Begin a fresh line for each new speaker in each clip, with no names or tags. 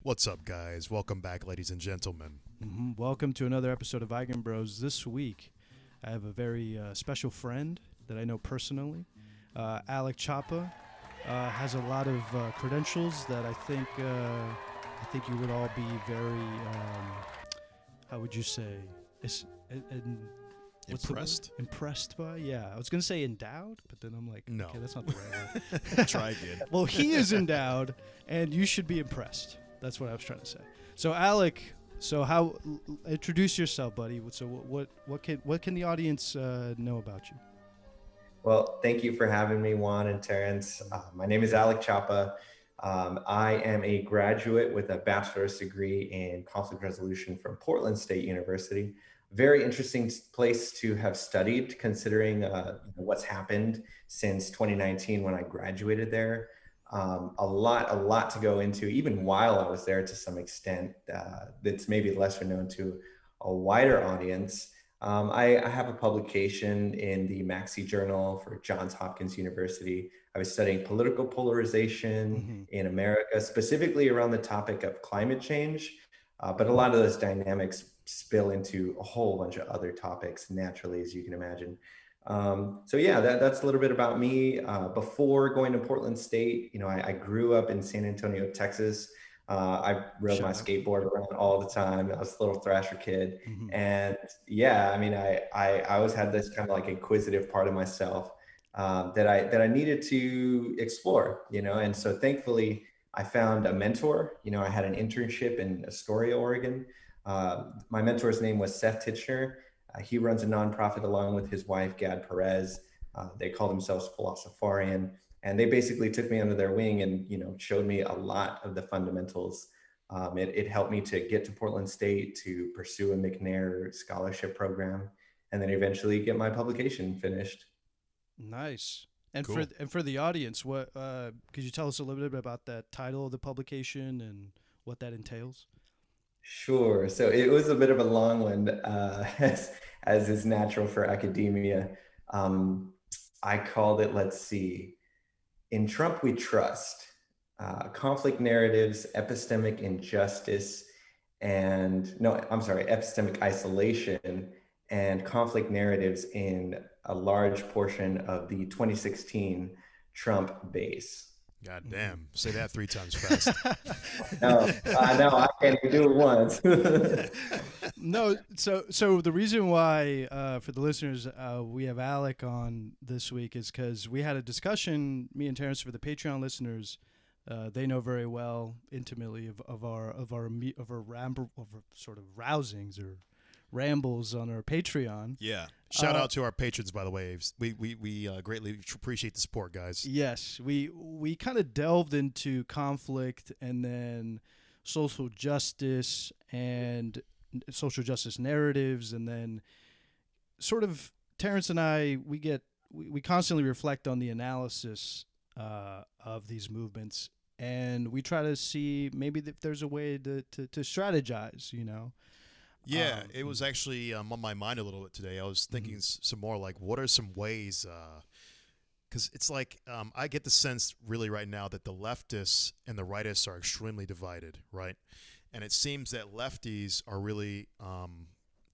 What's up, guys? Welcome back, ladies and gentlemen.
Welcome to another episode of Eigenbros. This week, I have a very special friend that I know personally. Alec Chapa has a lot of credentials that I think you would all be very, how would you say, is, in, what's the word?
Impressed?
Impressed by? Yeah, I was gonna say endowed, but then I'm like,
No.
okay, that's not the right word.
Try again.
Well, he is endowed, and you should be impressed. That's what I was trying to say. So, Alec, introduce yourself, buddy. So, what can the audience know about you?
Well, thank you for having me, Juan and Terence. My name is Alec Chapa. I am a graduate with a bachelor's degree in conflict resolution from Portland State University. Very interesting place to have studied, considering what's happened since 2019 when I graduated there. A lot to go into, even while I was there to some extent, that's maybe lesser known to a wider audience. I have a publication in the Maxey Journal for Johns Hopkins University. I was studying political polarization in America, specifically around the topic of climate change. But a lot of those dynamics spill into a whole bunch of other topics naturally, as you can imagine. So yeah, that's a little bit about me. Before going to Portland State, I grew up in San Antonio, Texas. I rode my skateboard around all the time. I was a little thrasher kid. And yeah, I mean, I always had this kind of like inquisitive part of myself that I needed to explore, and so thankfully I found a mentor. I had an internship in Astoria, Oregon. My mentor's name was Seth Titchener. He runs a nonprofit along with his wife, Gad Perez. They call themselves Philosopharian. And they basically took me under their wing and, showed me a lot of the fundamentals. It helped me to get to Portland State to pursue a McNair scholarship program, and then eventually get my publication finished.
Nice. And
Cool.
for the audience, what could you tell us a little bit about that title of the publication and what that entails?
Sure. So it was a bit of a long one, as is natural for academia. I called it, let's see, In Trump We Trust, conflict narratives, epistemic injustice, epistemic isolation and conflict narratives in a large portion of the 2016 Trump base.
God damn. Say that 3 times fast.
No, I can't even do it once.
No, so the reason why for the listeners we have Alec on this week is because we had a discussion, me and Terence, for the Patreon listeners. They know very well, intimately, of our sort of rousings or rambles on our Patreon.
Yeah. Shout out to our patrons, by the way. We greatly appreciate the support, guys.
Yes, we kind of delved into conflict and then social justice and social justice narratives, and then sort of Terrence and I we constantly reflect on the analysis of these movements, and we try to see maybe if there's a way to strategize.
Yeah, it was actually on my mind a little bit today. I was thinking some more like, what are some ways? Because it's like I get the sense really right now that the leftists and the rightists are extremely divided, right? And it seems that lefties are really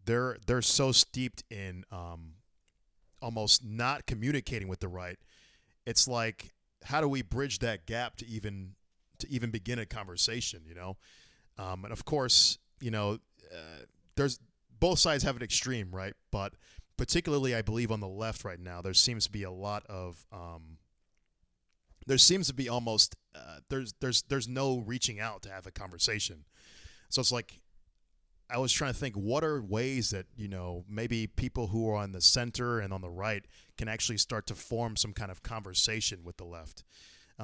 they're so steeped in almost not communicating with the right. It's like, how do we bridge that gap to even begin a conversation? And of course, there's both sides have an extreme, right? But particularly, I believe on the left right now, there seems to be a lot of there seems to be almost there's no reaching out to have a conversation. So it's like I was trying to think, what are ways that maybe people who are on the center and on the right can actually start to form some kind of conversation with the left,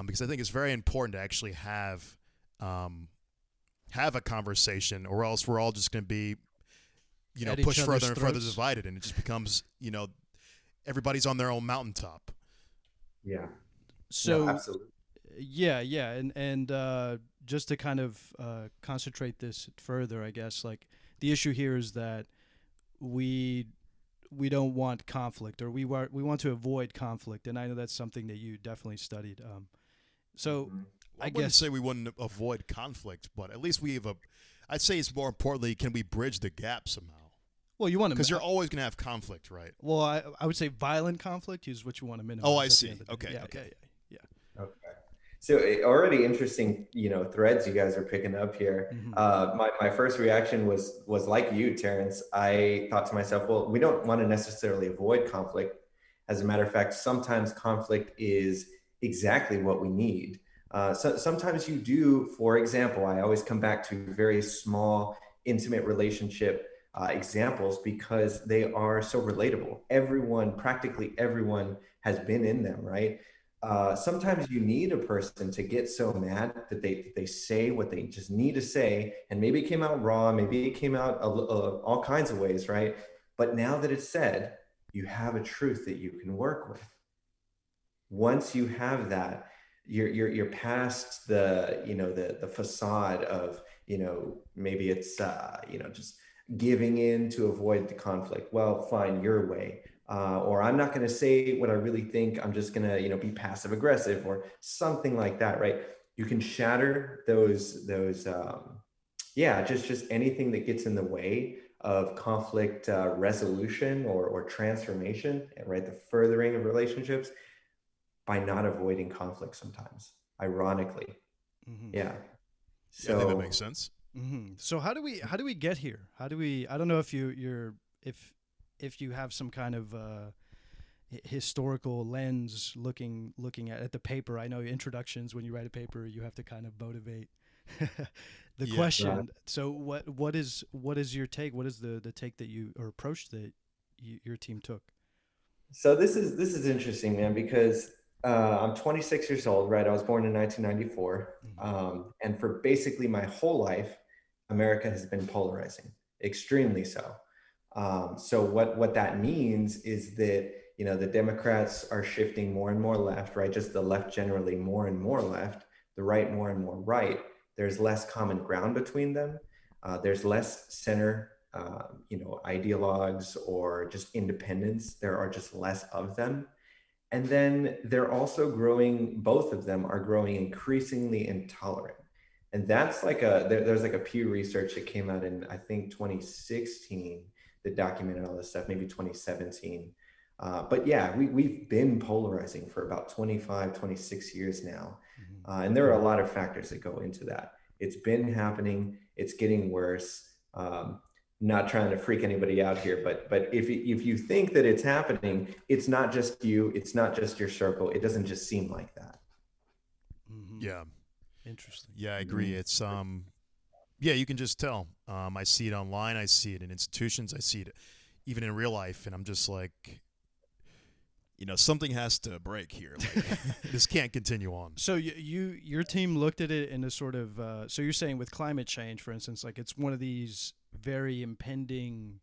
because I think it's very important to actually have a conversation, or else we're all just going to be pushed further and further divided, and it just becomes, everybody's on their own mountaintop.
Yeah.
So,
no, absolutely.
yeah, and just to kind of concentrate this further, I guess, like the issue here is that we don't want conflict, or we want to avoid conflict, and I know that's something that you definitely studied. So
I wouldn't say we wouldn't avoid conflict, but at least we have I'd say it's more importantly, can we bridge the gap somehow?
Well, you want to,
because you're always going to have conflict, right?
Well, I would say violent conflict is what you want to minimize.
Oh, I see. Okay.
Yeah,
okay.
Yeah.
Okay. So already interesting, threads you guys are picking up here.
Mm-hmm.
My first reaction was like you, Terence. I thought to myself, well, we don't want to necessarily avoid conflict. As a matter of fact, sometimes conflict is exactly what we need. So sometimes you do. For example, I always come back to very small, intimate relationship examples because they are so relatable. Practically everyone has been in them, right? Sometimes you need a person to get so mad that they say what they just need to say, and maybe it came out raw, maybe it came out all kinds of ways, right? But now that it's said, you have a truth that you can work with. Once you have that, you're past the facade of maybe it's just giving in to avoid the conflict. Well, fine, your way. Or I'm not going to say what I really think. I'm just going to, be passive aggressive or something like that, right? You can shatter those, just anything that gets in the way of conflict resolution or transformation, right? The furthering of relationships by not avoiding conflict sometimes, ironically.
Mm-hmm.
Yeah.
So I think that makes sense.
Mm-hmm. So how do we get here? I don't know if if you have some kind of historical lens looking at the paper. I know introductions, when you write a paper, you have to kind of motivate the question. Right. So what is your take? What is the take that you, or approach that your team took?
So this is interesting, man, because I'm 26 years old, right? I was born in 1994. And for basically my whole life, America has been polarizing, extremely so. So what that means is that, the Democrats are shifting more and more left, right? Just the left generally more and more left, the right more and more right. There's less common ground between them. There's less center, ideologues or just independents. There are just less of them. And then they're also growing, both of them are growing increasingly intolerant. And that's there's like a Pew Research that came out in, I think, 2016 that documented all this stuff, maybe 2017. But yeah, we've been polarizing for about 25, 26 years now. And there are a lot of factors that go into that. It's been happening. It's getting worse. Not trying to freak anybody out here, but if you think that it's happening, it's not just you, it's not just your circle. It doesn't just seem like that.
Mm-hmm.
Yeah.
Interesting.
Yeah, I agree. It's you can just tell. I see it online, I see it in institutions, I see it even in real life, and I'm just like, something has to break here. Like, this can't continue on.
So your team looked at it in a sort of so you're saying with climate change, for instance, like it's one of these very impending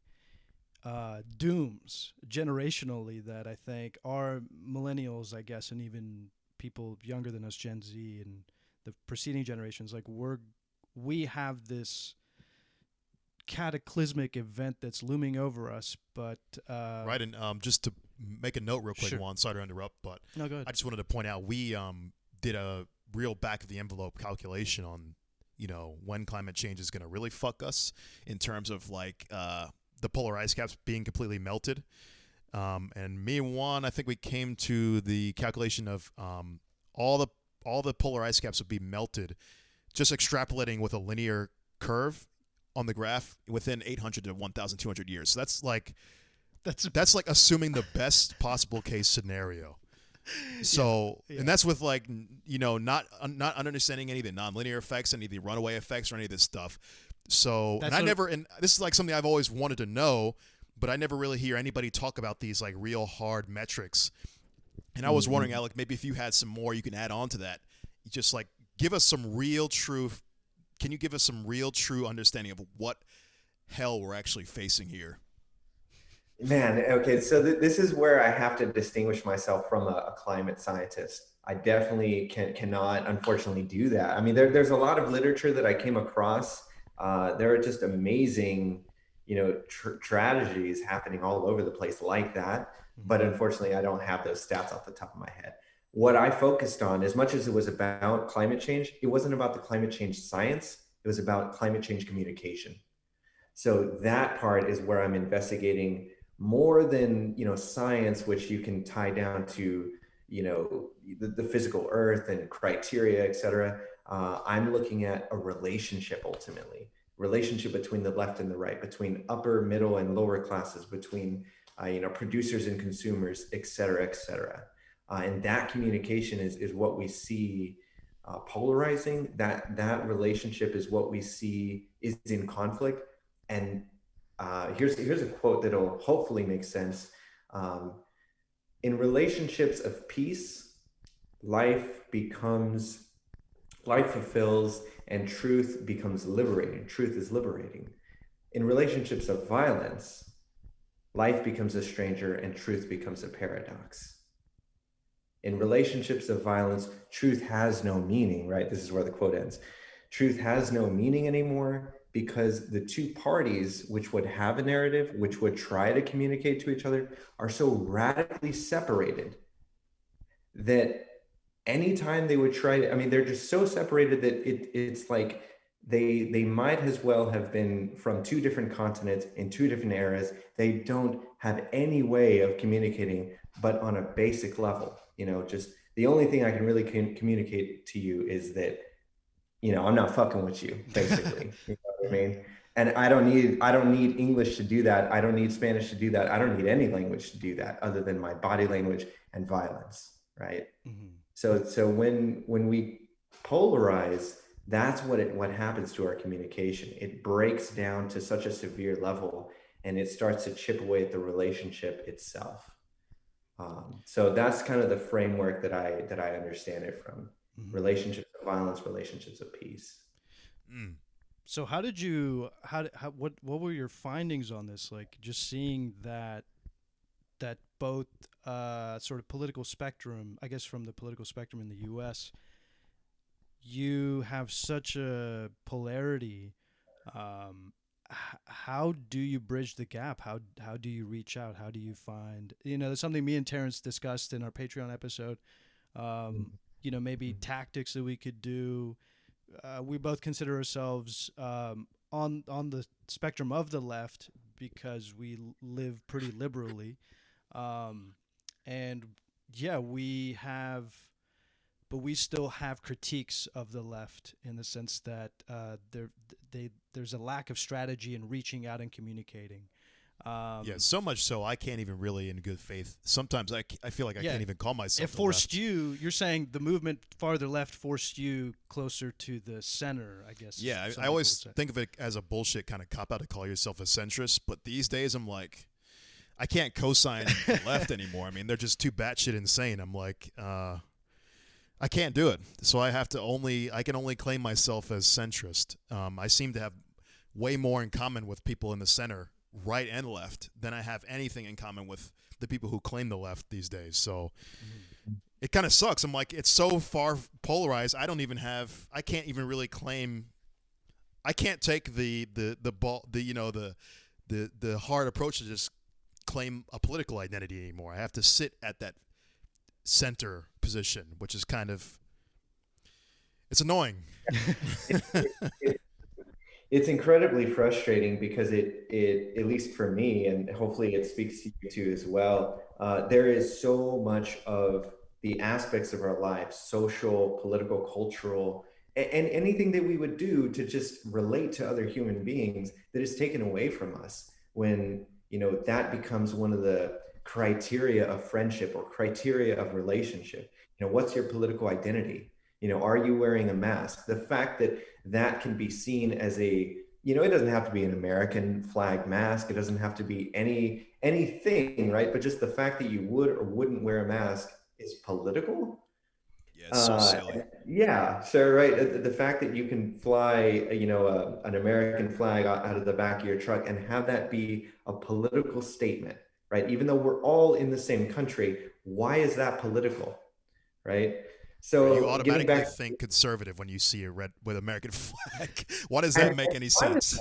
dooms generationally that I think our millennials, I guess, and even people younger than us, Gen Z and the preceding generations, like we have this cataclysmic event that's looming over us. But
right, and just to make a note real quick,
sure.
Juan, sorry to interrupt, but
no, go ahead.
I just wanted to point out we did a real back of the envelope calculation on when climate change is going to really fuck us in terms of like the polar ice caps being completely melted. And me and Juan, I think we came to the calculation of all the polar ice caps would be melted, just extrapolating with a linear curve on the graph within 800 to 1,200 years. So that's like assuming the best possible case scenario. So, yeah. And that's with like, not understanding any of the nonlinear effects, any of the runaway effects, or any of this stuff. So, and this is like something I've always wanted to know, but I never really hear anybody talk about these like real hard metrics. And I was wondering, Alec, maybe if you had some more you can add on to that. Just like give us some real true. Can you give us some real true understanding of what hell we're actually facing here?
Man, okay, so this is where I have to distinguish myself from a climate scientist. I definitely cannot, unfortunately, do that. I mean, there's a lot of literature that I came across. There are just amazing, tragedies happening all over the place like that. But unfortunately, I don't have those stats off the top of my head. what I focused on, as much as it was about climate change, it wasn't about the climate change science. It was about climate change communication. So that part is where I'm investigating more than, science, which you can tie down to, the physical earth and criteria, et cetera. I'm looking at a relationship ultimately, relationship between the left and the right, between upper, middle, and lower classes, between, producers and consumers, et cetera, et cetera. And that communication is what we see polarizing. That relationship is what we see is in conflict. And here's a quote that'll hopefully make sense. In relationships of peace, life fulfills, and truth becomes liberating. Truth is liberating. In relationships of violence, life becomes a stranger and truth becomes a paradox. In relationships of violence, truth has no meaning, right? This is where the quote ends. Truth has no meaning anymore because the two parties which would have a narrative, which would try to communicate to each other, are so radically separated that anytime they would try to, they're just so separated that it's like they might as well have been from two different continents in two different eras. They don't have any way of communicating, but on a basic level, just the only thing I can really communicate to you is that, I'm not fucking with you, basically. You know what I mean? And I don't need English to do that. I don't need Spanish to do that. I don't need any language to do that other than my body language and violence, right? Mm-hmm. So when we polarize, that's what happens to our communication. It breaks down to such a severe level, and it starts to chip away at the relationship itself. So that's kind of the framework that I understand it from. Mm-hmm. Relationships of violence, relationships of peace.
Mm. So what were your findings on this? Like just seeing that both sort of political spectrum, I guess from the political spectrum in the U.S., you have such a polarity. How do you bridge the gap? How do you reach out? How do you find, there's something me and Terence discussed in our Patreon episode, maybe tactics that we could do. We both consider ourselves on the spectrum of the left because we live pretty liberally. And yeah, but we still have critiques of the left in the sense that there's a lack of strategy in reaching out and communicating.
So much so I can't even really, in good faith, sometimes I feel like I can't even call myself.
It forced you're saying the movement farther left forced you closer to the center, I guess.
Yeah, I always think of it as a bullshit kind of cop-out to call yourself a centrist, but these days I'm like, I can't co-sign the left anymore. They're just too batshit insane. I'm like, I can't do it. So I can only claim myself as centrist. I seem to have way more in common with people in the center, right and left, than I have anything in common with the people who claim the left these days. So it kind of sucks. I'm like, it's so far polarized. I can't even really claim. I can't take the hard approach to just claim a political identity anymore. I have to sit at that center position, which is it's annoying.
It's incredibly frustrating because it at least for me, and hopefully it speaks to you too as well, there is so much of the aspects of our lives, social, political, cultural, and anything that we would do to just relate to other human beings that is taken away from us when that becomes one of the criteria of friendship or criteria of relationship. What's your political identity? Are you wearing a mask? The fact that can be seen as it doesn't have to be an American flag mask. It doesn't have to be anything, right? But just the fact that you would or wouldn't wear a mask is political.
Yeah, it's so silly.
Yeah, so right, the fact that you can fly, an American flag out of the back of your truck and have that be a political statement, right? Even though we're all in the same country, why is that political, right? So
you automatically think conservative when you see a red with American flag. Why does that make any sense?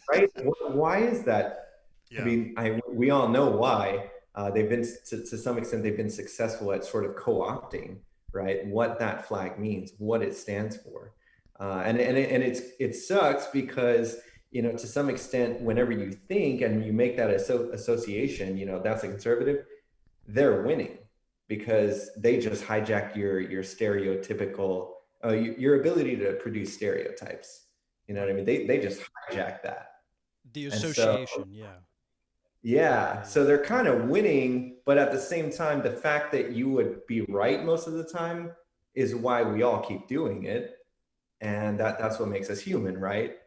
Right? Why is that? Yeah. We all know why, they've been to some extent they've been successful at sort of co-opting, right, what that flag means, what it stands for, and it sucks because, you know, to some extent, whenever you think and you make that association, you know, that's a conservative, they're winning because they just hijack your stereotypical, your ability to produce stereotypes. You know what I mean? They just hijack that.
The
And so,
association, yeah.
yeah, so they're kind of winning, but at the same time, the fact that you would be right most of the time is why we all keep doing it. And that's what makes us human, right?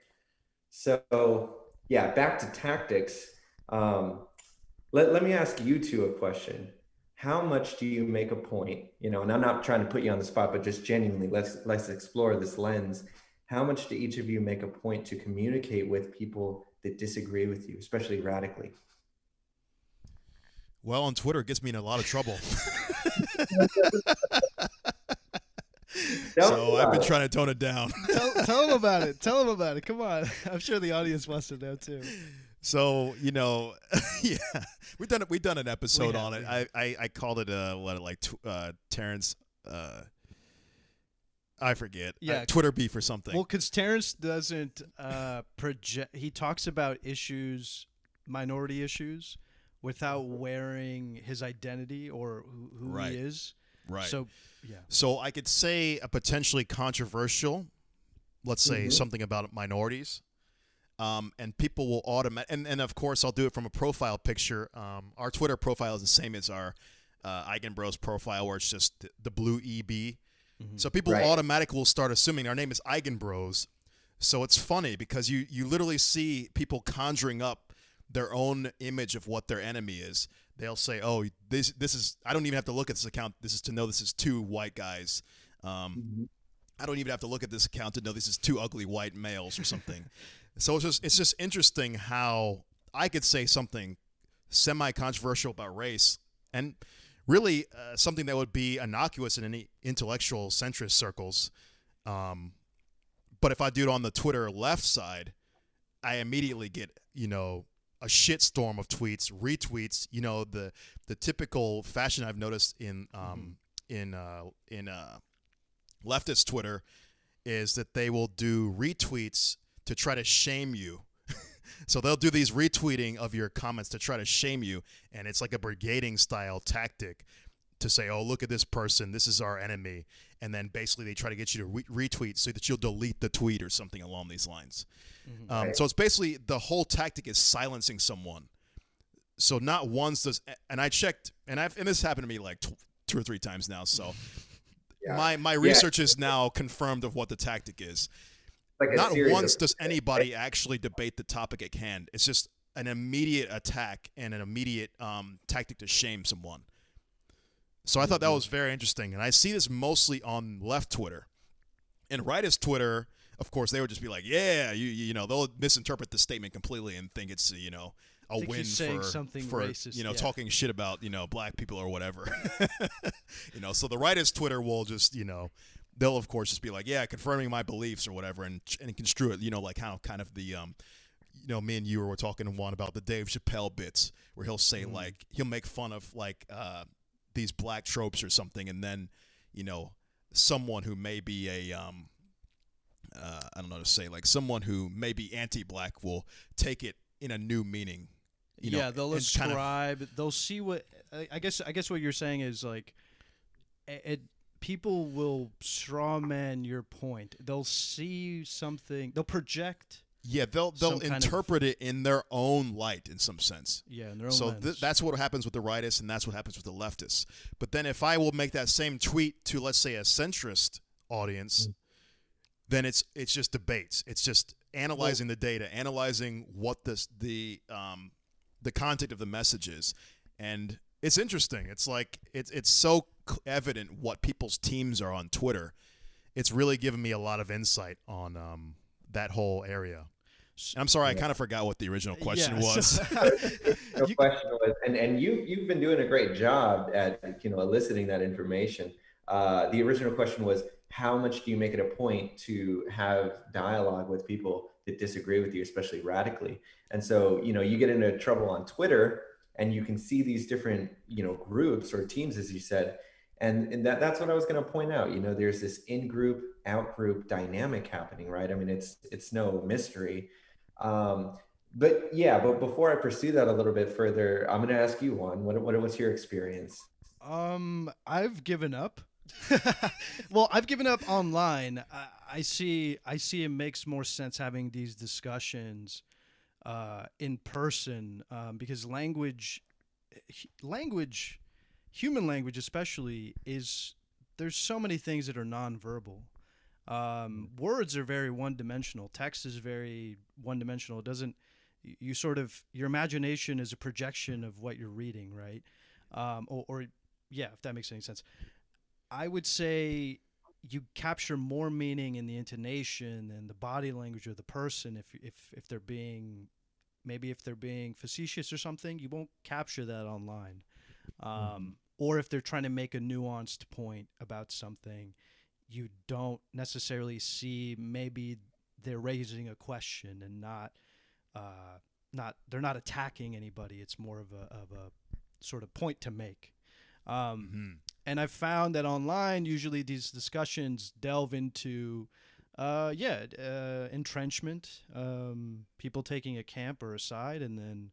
So, yeah, back to tactics. Let me ask you two a question. How much do you make a point, you know, and I'm not trying to put you on the spot, but just genuinely, let's explore this lens. How much do each of you make a point to communicate with people that disagree with you, especially radically?
Well, on Twitter, it gets me in a lot of trouble. So I've been trying to tone it down.
Tell them about it. Tell them about it. Come on. I'm sure the audience wants to know too.
So, you know, yeah, we've done an episode on it. I called it Terence. I forget.
Yeah,
Twitter beef or something.
Well, because Terence doesn't project. He talks about issues, minority issues, without wearing his identity or who he is.
Right.
So, yeah.
So I could say a potentially controversial, let's say something about minorities, and people will and of course I'll do it from a profile picture. Our Twitter profile is the same as our Eigenbros profile, where it's just the blue EB. So people automatically will start assuming our name is Eigenbros. So it's funny because you literally see people conjuring up their own image of what their enemy is. They'll say, "Oh, this is." I don't even have to look at this account. This is to know this is two white guys. I don't even have to look at this account to know this is two ugly white males or something. So it's just interesting how I could say something semi-controversial about race and really something that would be innocuous in any intellectual centrist circles. But if I do it on the Twitter left side, I immediately get, you know, a shitstorm of tweets, retweets. You know, the typical fashion I've noticed in leftist Twitter is that they will do retweets to try to shame you. So they'll do these retweeting of your comments to try to shame you, and it's like a brigading style tactic to say, "Oh, look at this person. This is our enemy," and then basically they try to get you to retweet so that you'll delete the tweet or something along these lines. So it's basically the whole tactic is silencing someone. So not once does, and I checked, and this happened to me like 2 or 3 times now. So my research is now confirmed of what the tactic is. Like not once does anybody actually debate the topic at hand. It's just an immediate attack and an immediate tactic to shame someone. So I thought that was very interesting, and I see this mostly on left Twitter. And rightist Twitter, of course, they would just be like, "Yeah, you know," they'll misinterpret the statement completely and think it's, you know, a win for racist, you know, talking shit about, you know, black people or whatever. You know, so the rightist Twitter will just, you know, they'll of course just be like, "Yeah, confirming my beliefs" or whatever, and construe it, you know, like how kind of the you know, me and you were talking to Juan about the Dave Chappelle bits where he'll say like he'll make fun of like these black tropes or something, and then, you know, someone who may be a I don't know how to say, like someone who may be anti-black will take it in a new meaning. You know,
they'll ascribe. They'll see what I guess what you're saying is like, people will strawman your point. They'll see something. They'll project.
Yeah, they'll interpret it in their own light in some sense.
Yeah, in their own lens.
That's what happens with the rightists, and that's what happens with the leftists. But then if I will make that same tweet to, let's say, a centrist audience, then it's just debates. It's just analyzing the data, analyzing what the content of the message is, and it's interesting. It's like it's so evident what people's teams are on Twitter. It's really given me a lot of insight on that whole area. And I'm sorry, I kind of forgot what the original question was.
The question was, and you've been doing a great job at, you know, eliciting that information. The original question was, how much do you make it a point to have dialogue with people that disagree with you, especially radically? And so, you know, you get into trouble on Twitter, and you can see these different, groups or teams, as you said. And that's what I was going to point out. There's this in-group, out-group dynamic happening, right? I mean, it's no mystery. But before I pursue that a little bit further, I'm going to ask you, Juan, what was your experience?
I've given up. Well, I've given up online. I see it makes more sense having these discussions in person, because language, human language especially, there's so many things that are nonverbal. Words are very one-dimensional. Text is very one-dimensional. It doesn't. You sort of, your imagination is a projection of what you're reading, right? Or yeah, if that makes any sense. I would say you capture more meaning in the intonation and the body language of the person. If they're being, maybe if they're being facetious or something, you won't capture that online. Or if they're trying to make a nuanced point about something, you don't necessarily see, maybe they're raising a question and they're not attacking anybody. It's more of a sort of point to make. And I've found that online, usually these discussions delve into, entrenchment, people taking a camp or a side, and then,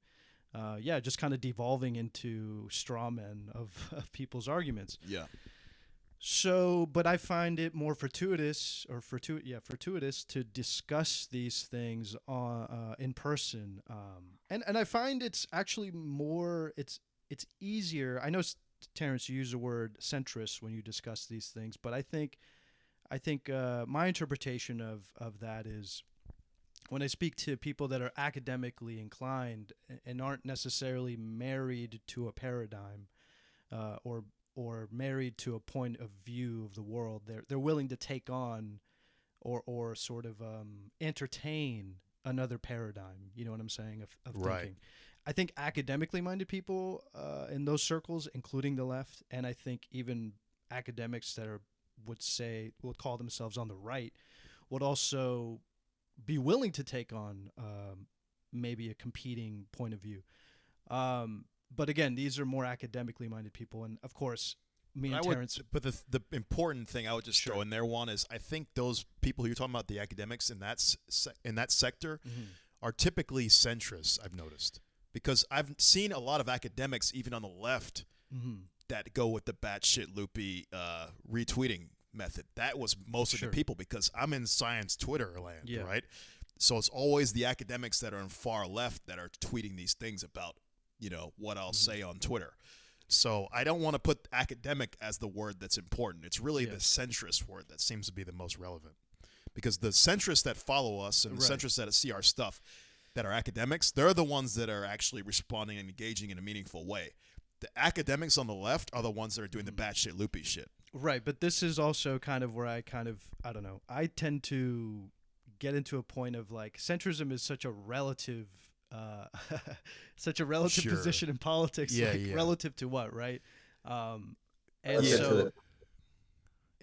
just kind of devolving into straw men of people's arguments.
Yeah.
So, but I find it more fortuitous to discuss these things in person. And I find it's actually it's easier. I know, Terence, you use the word centrist when you discuss these things, but I think my interpretation of that is, when I speak to people that are academically inclined and aren't necessarily married to a paradigm, or married to a point of view of the world, they're willing to take on or sort of entertain another paradigm. You know what I'm saying, of
right.
thinking. I think academically minded people in those circles, including the left, and I think even academics that would call themselves on the right, would also be willing to take on maybe a competing point of view. But again, these are more academically minded people, and of course, me and Terence.
But the important thing I would just
Sure.
throw in there, one, is I think those people you're talking about, the academics in that sector, are typically centrists. I've noticed, because I've seen a lot of academics, even on the left, that go with the batshit loopy retweeting method. That was most of the people, because I'm in science Twitter land, right? So it's always the academics that are in far left that are tweeting these things about, what I'll say on Twitter. So I don't want to put academic as the word that's important. It's really the centrist word that seems to be the most relevant, because the centrists that follow us and the centrists that see our stuff, that are academics, they're the ones that are actually responding and engaging in a meaningful way. The academics on the left are the ones that are doing the batshit loopy shit.
Right, but this is also kind of where I don't know, I tend to get into a point of, like, centrism is such a relative position in politics, relative to what, right? And so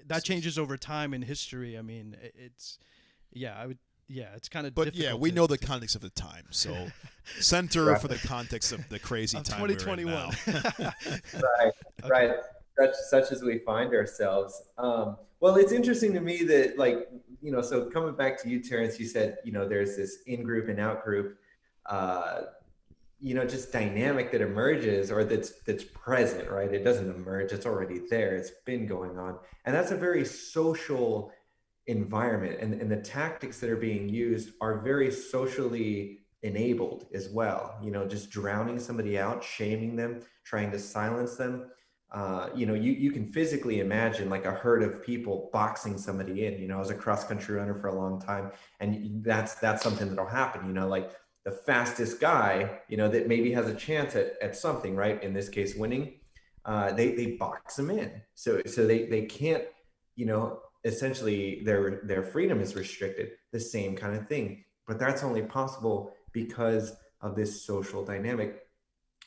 that changes over time in history. I mean, it's kind of difficult.
But we know the context of the time, so center for the context of the crazy
of
time
2021.
we're in now.
Right. Such as we find ourselves. Well, it's interesting to me that, like, so coming back to you, Terence, you said, there's this in-group and out-group, just dynamic that emerges, or that's present, right? It doesn't emerge, it's already there, it's been going on. And that's a very social environment. And the tactics that are being used are very socially enabled as well. Just drowning somebody out, shaming them, trying to silence them. You can physically imagine, like, a herd of people boxing somebody in. I was a cross-country runner for a long time, and that's something that'll happen, like the fastest guy, that maybe has a chance at something, right? In this case, winning, they box them in. So they can't, essentially their freedom is restricted, the same kind of thing. But that's only possible because of this social dynamic.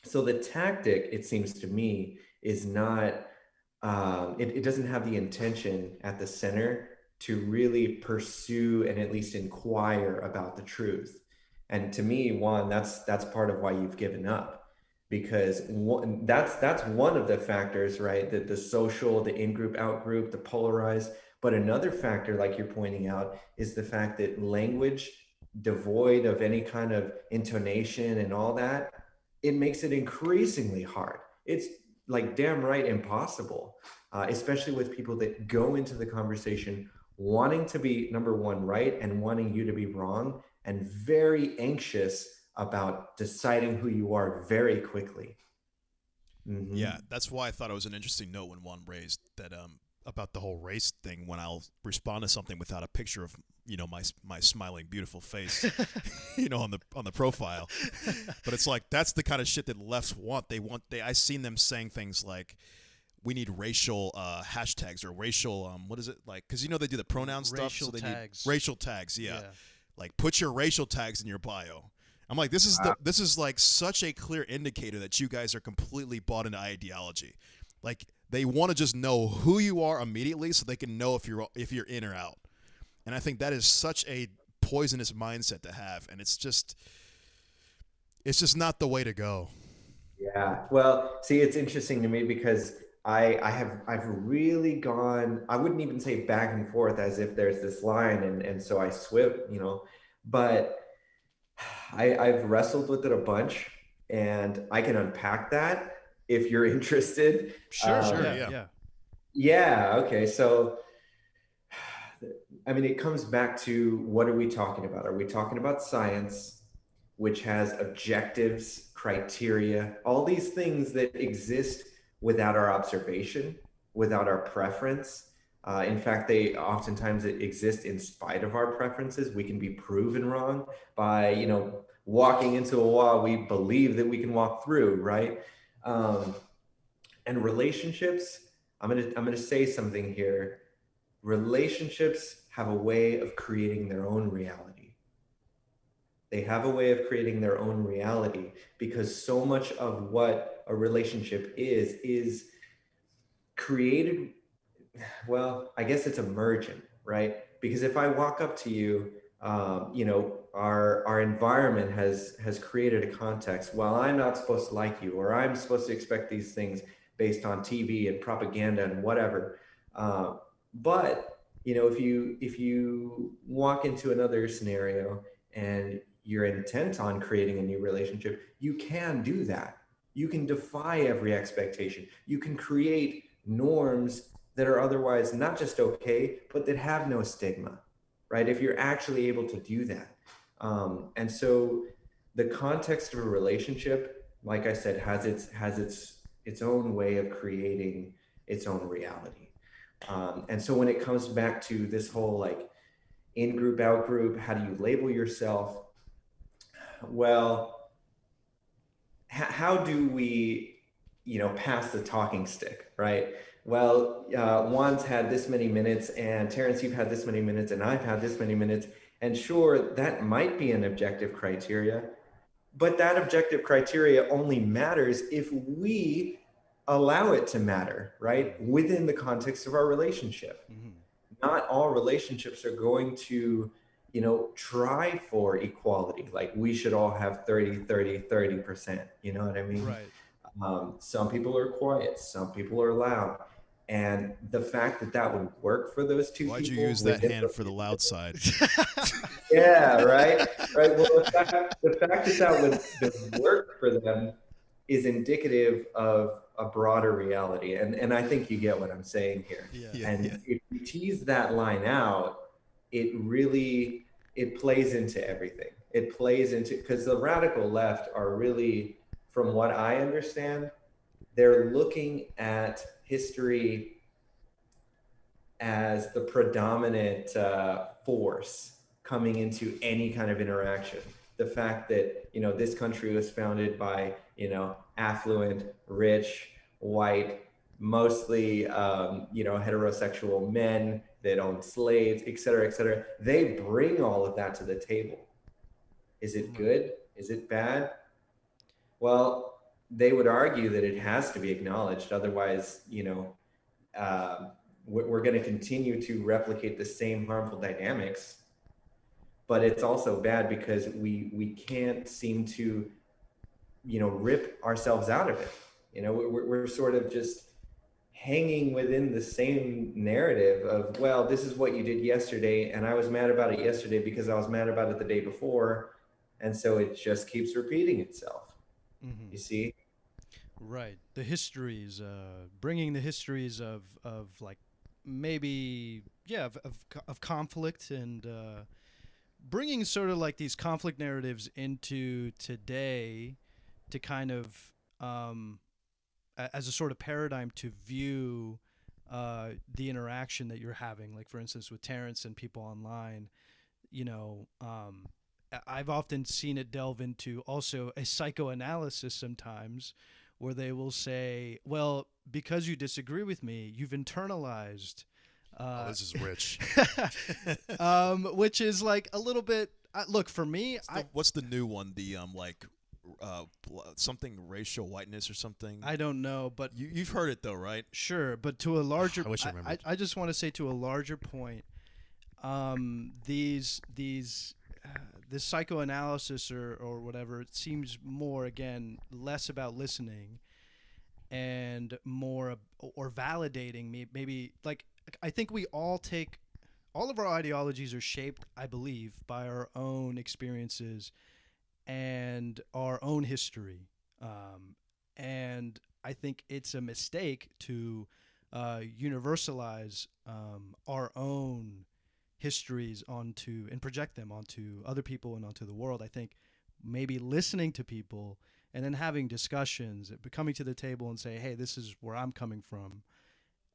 So the tactic, it seems to me, is not, it doesn't have the intention at the center to really pursue and at least inquire about the truth. And to me, Juan, that's part of why you've given up, because that's one of the factors, right? That the social, the in-group, out-group, the polarized. But another factor, like you're pointing out, is the fact that language devoid of any kind of intonation and all that, it makes it increasingly hard. It's like damn right impossible, especially with people that go into the conversation wanting to be number one right and wanting you to be wrong, and very anxious about deciding who you are very quickly. Mm-hmm.
Yeah, that's why I thought it was an interesting note when Juan raised that about the whole race thing. When I'll respond to something without a picture of my smiling beautiful face, on the profile, but it's like that's the kind of shit that lefts want. I seen them saying things like, we need racial hashtags or racial what is it like? Because they do the pronoun stuff, so they
tags.
need racial tags. Yeah, like put your racial tags in your bio. I'm like, this is like such a clear indicator that you guys are completely bought into ideology. Like they want to just know who you are immediately, so they can know if you're in or out. And I think that is such a poisonous mindset to have, and it's just not the way to go.
Yeah. Well, see, it's interesting to me because I've really gone, I wouldn't even say back and forth as if there's this line and so I swim, but I've wrestled with it a bunch, and I can unpack that if you're interested.
Sure,
Yeah.
Yeah. Okay. So, I mean, it comes back to, what are we talking about? Are we talking about science, which has objectives, criteria, all these things that exist without our observation, without our preference? In fact, they oftentimes exist in spite of our preferences. We can be proven wrong by, walking into a wall we believe that we can walk through, right? And relationships, I'm gonna say something here. Relationships have a way of creating their own reality. They have a way of creating their own reality, because so much of what a relationship is created, well, I guess it's emergent, right? Because if I walk up to you, our environment has created a context. Well, I'm not supposed to like you, or I'm supposed to expect these things based on TV and propaganda and whatever. But if you walk into another scenario and you're intent on creating a new relationship, you can do that. You can defy every expectation. You can create norms that are otherwise not just okay, but that have no stigma, right? If you're actually able to do that. And so the context of a relationship, like I said, has its own way of creating its own reality. And so when it comes back to this whole like in group, out group, how do you label yourself? Well, how do we, pass the talking stick, right? Well, Juan's had this many minutes, and Terence, you've had this many minutes, and I've had this many minutes. And sure, that might be an objective criteria, but that objective criteria only matters if we allow it to matter, right? Within the context of our relationship. Mm-hmm. Not all relationships are going to, try for equality. Like we should all have 30%, you know what I mean?
Right.
Some people are quiet, some people are loud. And the fact that would work for those two
Why'd
people.
Why'd you use that hand for the loud side?
Yeah, right. Well, the fact that would work for them is indicative of a broader reality. And I think you get what I'm saying here. If you tease that line out, it plays into everything. It plays into, because the radical left are really, from what I understand, they're looking at history as the predominant force coming into any kind of interaction. The fact that, this country was founded by, affluent, rich, white, mostly, heterosexual men that own slaves, et cetera, they bring all of that to the table. Is it good? Is it bad? Well, they would argue that it has to be acknowledged. Otherwise, we're going to continue to replicate the same harmful dynamics. But it's also bad because we can't seem to rip ourselves out of it. We're sort of just hanging within the same narrative of, well, this is what you did yesterday, and I was mad about it yesterday because I was mad about it the day before, and so it just keeps repeating itself.
Hmm.
You see?
Right. The histories, bringing the histories of like maybe of conflict, and bringing sort of like these conflict narratives into today to kind of as a sort of paradigm to view the interaction that you're having. Like for instance, with Terence and people online, you know, I've often seen it delve into also a psychoanalysis sometimes, where they will say, well, because you disagree with me, you've internalized.
Oh, this is rich.
Which is like a little bit. Look, for me,
What's the new one? The something racial whiteness or something.
I don't know, but
You've heard it though, right?
sure. But to a larger,
I wish I remembered.
I just want to say to a larger point, these this psychoanalysis or whatever, it seems more, again, less about listening and more or validating me. Maybe like I think we all take all of our ideologies are shaped, I believe, by our own experiences and our own history. And I think it's a mistake to universalize our own histories onto and project them onto other people and onto the world. I think maybe listening to people and then having discussions, coming to the table and say, hey, this is where I'm coming from.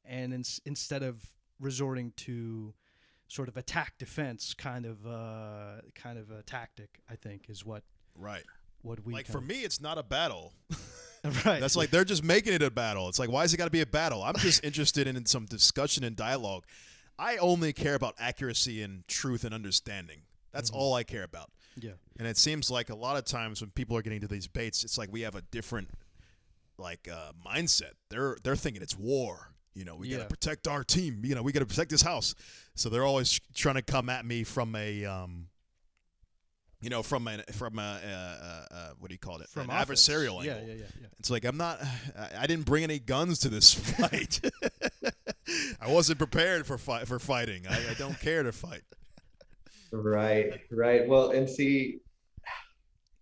And instead of resorting to sort of attack defense kind of a tactic, I think is what
Right.
what we
Like for me, it's not a battle.
right.
That's like they're just making it a battle. It's like, why is it got to be a battle? I'm just interested in some discussion and dialogue. I only care about accuracy and truth and understanding. That's all I care about.
Yeah.
And it seems like a lot of times when people are getting to these debates, it's like we have a different mindset. They're thinking it's war. We got to protect our team. We got to protect this house. So they're always trying to come at me from a what do you call it?
From
an
offense.
adversarial
Yeah,
angle.
yeah.
It's like I didn't bring any guns to this fight. I wasn't prepared for fighting. I don't care to fight.
Right. Well, and see,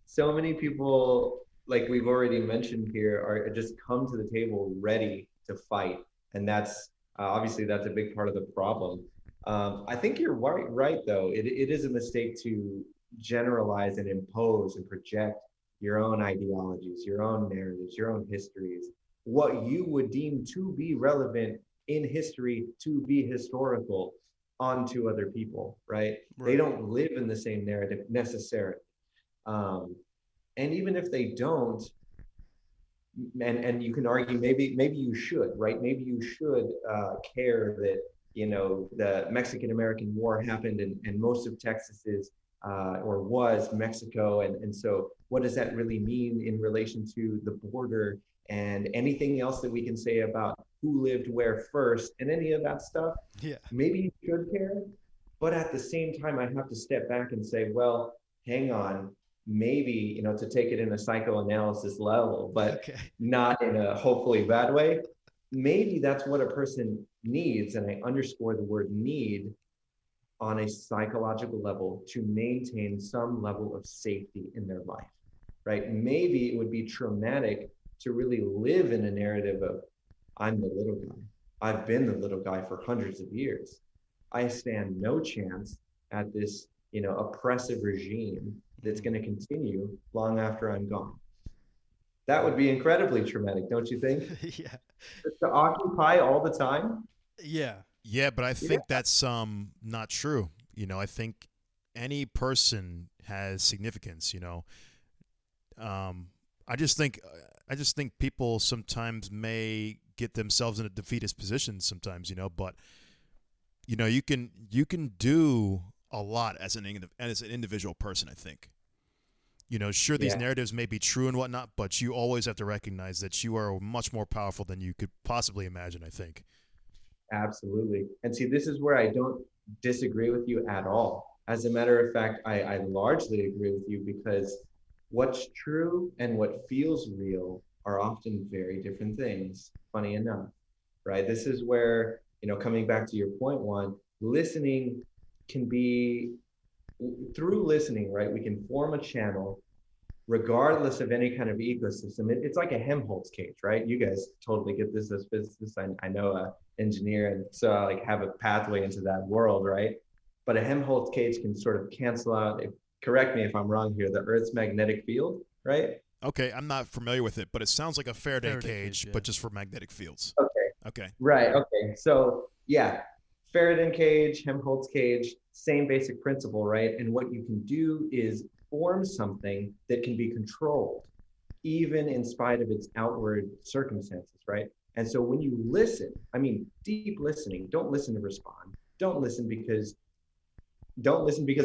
so many people, like we've already mentioned here, are just come to the table ready to fight, and that's obviously that's a big part of the problem. I think you're right though. It is a mistake to generalize and impose and project your own ideologies, your own narratives, your own histories, what you would deem to be relevant in history, to be historical, onto other people, right? They don't live in the same narrative necessarily. And even if they don't, and you can argue maybe you should, right? Maybe you should care that the Mexican American War happened and most of Texas is or was Mexico, and so what does that really mean in relation to the border and anything else that we can say about who lived where first and any of that stuff?
Yeah.
Maybe you should care, but at the same time, I have to step back and say, well, hang on. Maybe, to take it in a psychoanalysis level, but not in a hopefully bad way. Maybe that's what a person needs, and I underscore the word need, on a psychological level to maintain some level of safety in their life, right? Maybe it would be traumatic to really live in a narrative of, I'm the little guy. I've been the little guy for hundreds of years. I stand no chance at this, oppressive regime that's going to continue long after I'm gone. That would be incredibly traumatic, don't you think?
Yeah.
Just to occupy all the time?
Yeah.
Yeah, but I think that's not true. I think any person has significance. I just think people sometimes may get themselves in a defeatist position sometimes. But you can do a lot as an individual person. I think. Sure, these narratives may be true and whatnot, but you always have to recognize that you are much more powerful than you could possibly imagine, I think.
Absolutely. And see, this is where I don't disagree with you at all. As a matter of fact, I largely agree with you because What's true and what feels real are often very different things, funny enough, right? This is where, coming back to your point, Juan, listening can be, through listening, right? We can form a channel regardless of any kind of ecosystem. It's like a Helmholtz cage, right? You guys totally get this as physicists. I know a engineer, and so I like have a pathway into that world, right? But a Helmholtz cage can sort of cancel out, correct me if I'm wrong here, the Earth's magnetic field, right?
Okay, I'm not familiar with it, but it sounds like a Faraday cage,
yeah.
but just for magnetic fields.
Okay.
Okay.
Right. Okay. So yeah, Faraday cage, Helmholtz cage, same basic principle, right? And what you can do is form something that can be controlled, even in spite of its outward circumstances, right? And so when you listen, I mean, deep listening, don't listen to respond. Don't listen because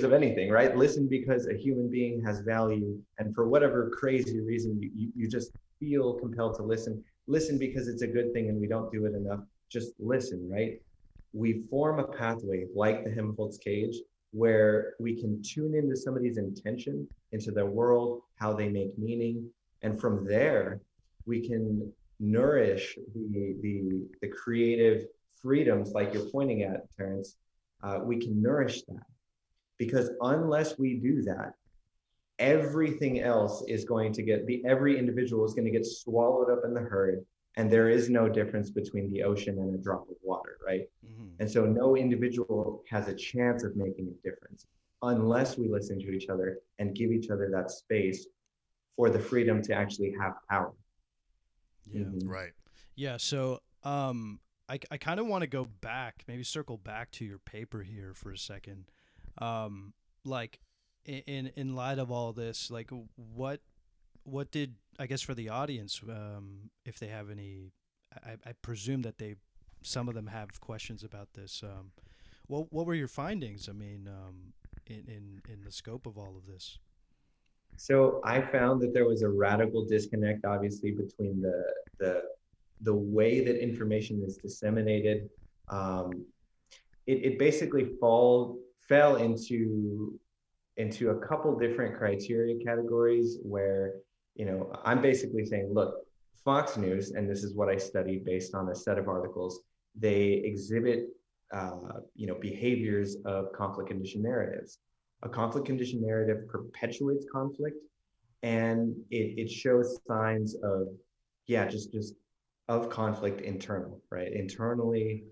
of anything, right? Listen because a human being has value. And for whatever crazy reason, you just feel compelled to listen. Listen because it's a good thing and we don't do it enough. Just listen, right? We form a pathway like the Helmholtz cage where we can tune into somebody's intention, into their world, how they make meaning. And from there, we can nourish the creative freedoms like you're pointing at, Terence. We can nourish that because unless we do that, everything else is going to every individual is going to get swallowed up in the herd, and there is no difference between the ocean and a drop of water, right? Mm-hmm. And so no individual has a chance of making a difference unless we listen to each other and give each other that space for the freedom to actually have power.
Yeah.
Mm-hmm. Right.
Yeah. So I kind of want to go back, maybe circle back to your paper here for a second. Like in light of all this, like what did, I guess for the audience, if they have any, I presume that some of them have questions about this. What were your findings? I mean, in the scope of all of this.
So I found that there was a radical disconnect, obviously, between the way that information is disseminated. It basically fell into a couple different criteria categories where, I'm basically saying, look, Fox News, and this is what I studied based on a set of articles, they exhibit, behaviors of conflict condition narratives. A conflict condition narrative perpetuates conflict, and it shows signs of, just of conflict internal, right? Internally,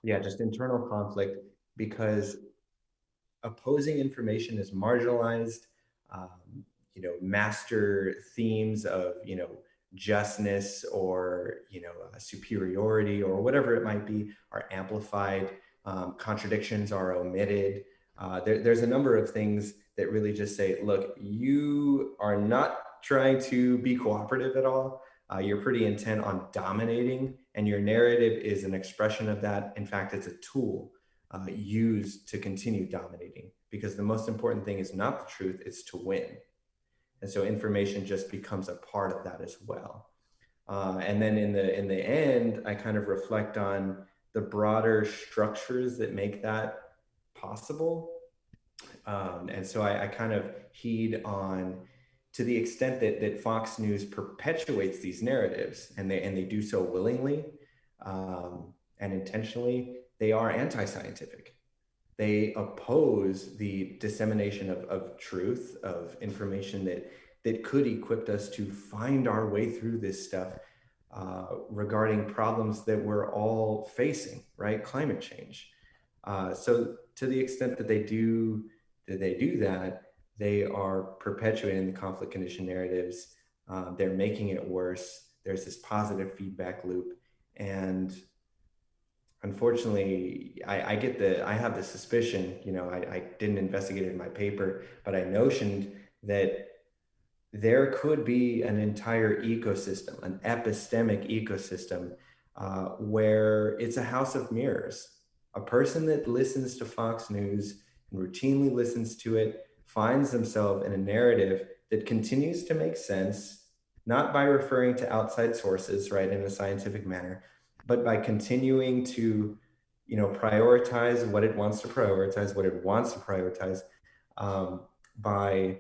just internal conflict, because opposing information is marginalized. Master themes of justness or superiority or whatever it might be are amplified. Contradictions are omitted. There's a number of things that really just say, look, you are not trying to be cooperative at all. You're pretty intent on dominating, and your narrative is an expression of that. In fact, it's a tool used to continue dominating, because the most important thing is not the truth, it's to win. And so information just becomes a part of that as well. And then in the end, I kind of reflect on the broader structures that make that possible. And so I kind of heed on, to the extent that Fox News perpetuates these narratives, and they do so willingly and intentionally, they are anti-scientific. They oppose the dissemination of truth, of information that could equip us to find our way through this stuff regarding problems that we're all facing, right? Climate change. So to the extent that they do that, they are perpetuating the conflict condition narratives. They're making it worse. There's this positive feedback loop. And unfortunately, I have the suspicion, I didn't investigate it in my paper, but I notioned that there could be an entire ecosystem, an epistemic ecosystem, where it's a house of mirrors. A person that listens to Fox News and routinely listens to it finds themselves in a narrative that continues to make sense, not by referring to outside sources, right, in a scientific manner, but by continuing to, prioritize what it wants to prioritize, by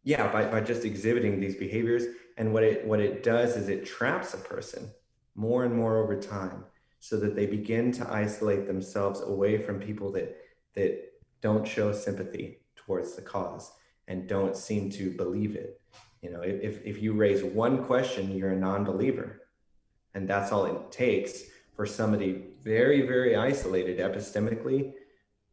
Yeah, by just exhibiting these behaviors. And what it does is it traps a person more and more over time, so that they begin to isolate themselves away from people that don't show sympathy towards the cause and don't seem to believe it. If you raise one question, you're a non-believer. And that's all it takes for somebody very, very isolated epistemically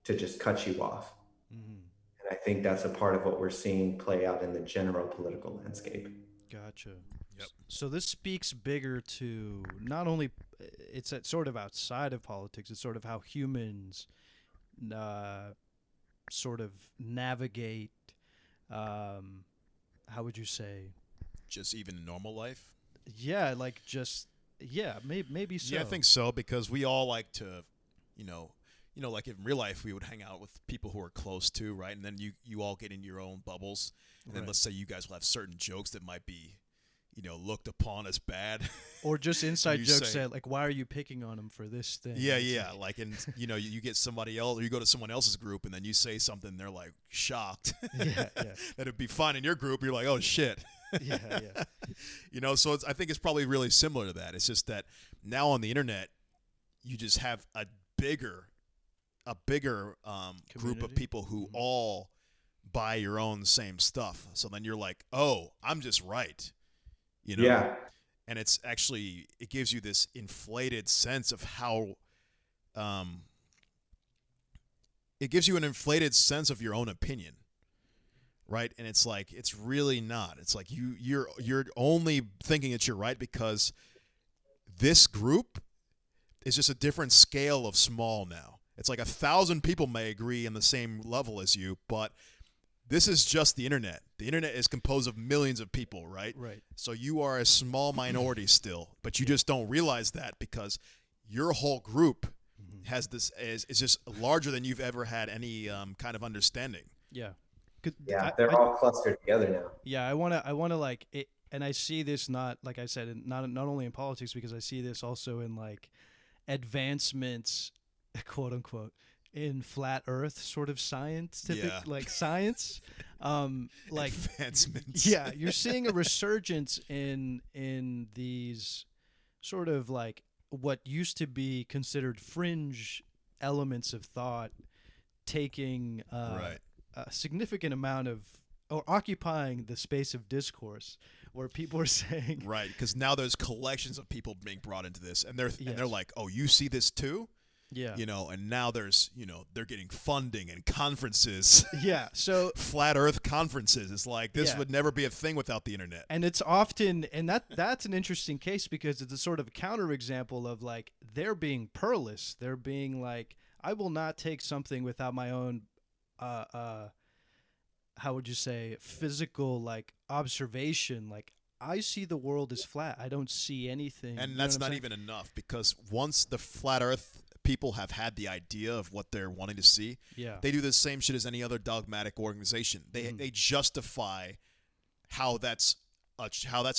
to just cut you off.
Mm-hmm.
And I think that's a part of what we're seeing play out in the general political landscape.
Gotcha.
Yep.
So this speaks bigger to not only it's sort of outside of politics. It's sort of how humans sort of navigate. How would you say?
Just even normal life.
Yeah, like just maybe so.
Yeah, I think so, because we all like to, like in real life, we would hang out with people who are close to, right? And then you all get in your own bubbles. And then let's say you guys will have certain jokes that might be, looked upon as bad.
Or just inside jokes that, like, why are you picking on him for this thing?
Yeah. Like, and, you get somebody else, or you go to someone else's group, and then you say something, they're, like, shocked.
Yeah.
That it'd be fine in your group. You're like, oh, shit.
Yeah.
So I think it's probably really similar to that. It's just that now on the internet, you just have a bigger group of people who all buy your own same stuff. So then you're like, oh, I'm just right.
Yeah.
And it's actually, it gives you this inflated sense of how, it gives you an inflated sense of your own opinion. Right. And it's like, it's really not. It's like you're only thinking that you're right because this group is just a different scale of small now. It's like 1,000 people may agree in the same level as you, but this is just the internet. The internet is composed of millions of people, right?
Right.
So you are a small minority still, but you just don't realize that because your whole group has this is just larger than you've ever had any kind of understanding.
Yeah.
Yeah, they're all clustered together now.
Yeah, I wanna like it, and I see this not, like I said, not only in politics, because I see this also in like advancements, quote unquote, in flat Earth sort of scientific, like science, like
advancements.
Yeah, you're seeing a resurgence in these sort of like what used to be considered fringe elements of thought, taking
right.
a significant amount of, or occupying the space of discourse, where people are saying,
right, because now there's collections of people being brought into this, and they're like, oh, you see this too?
Yeah.
And now there's, they're getting funding and conferences.
Yeah. So
flat Earth conferences. It's like this would never be a thing without the internet.
And it's often, and that's an interesting case, because it's a sort of counterexample of like they're being pearlist. They're being like, I will not take something without my own how would you say, physical like observation. Like, I see the world as flat. I don't see anything.
And that's not even enough, because once the flat Earth people have had the idea of what they're wanting to see, they do the same shit as any other dogmatic organization. They justify how that's a